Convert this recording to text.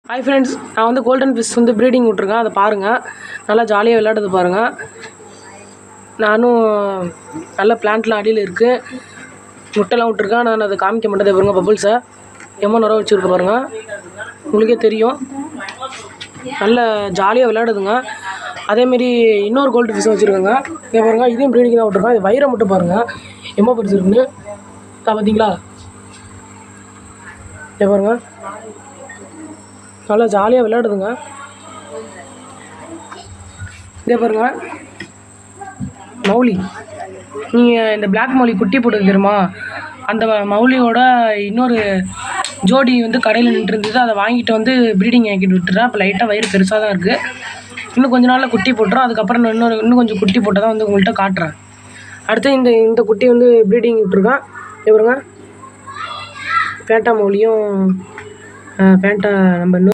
Hi friends, நான் வந்து golden fish வந்து ப்ரீடிங் விட்ருக்கேன். அதை பாருங்கள். நல்லா ஜாலியாக விளையாடுறது பாருங்கள். நானும் நல்ல பிளான்ட்லாம் அடியில் இருக்குது. முட்டைலாம் விட்ருக்கேன். நான் அதை காமிக்க மாட்டேன். பாருங்கள் பபுள்ஸை எம்மோ நுர வச்சுருக்க பாருங்கள். உங்களுக்கே தெரியும். நல்ல ஜாலியாக விளையாடுதுங்க. அதேமாரி இன்னொரு கோல்டு ஃபிஷ்ஷும் வச்சுருக்கேங்க. இங்கே பாருங்கள், இதையும் ப்ரீடிங் தான் விட்ருக்கேன். இது வயிறை மட்டும் பாருங்கள் எம்மோ பெருசு இருக்குன்னு. பார்த்தீங்களா? இங்கே பாருங்கள், நல்லா ஜாலியாக விளையாடுதுங்க. இதே பாருங்கள், மௌலி. நீங்கள் இந்த பிளாக் மௌலி குட்டி போட்டது தெரியுமா? அந்த மௌலியோட இன்னொரு ஜோடி வந்து கடையில் நின்றுருந்தது. அதை வாங்கிட்டு வந்து ப்ரீடிங் ஆக்கிட்டு விட்டுறேன். இப்போ லைட்டாக வயிறு பெருசாக தான் இருக்குது. இன்னும் கொஞ்ச நாளில் குட்டி போட்டுரும். அதுக்கப்புறம் இன்னும் கொஞ்சம் குட்டி போட்டால் தான் வந்து உங்கள்கிட்ட காட்டுறேன். அடுத்து இந்த குட்டி வந்து ப்ரீடிங் விட்டுருக்கேன். பாருங்க, பேண்டா மௌலியும் பேண்டா நம்ம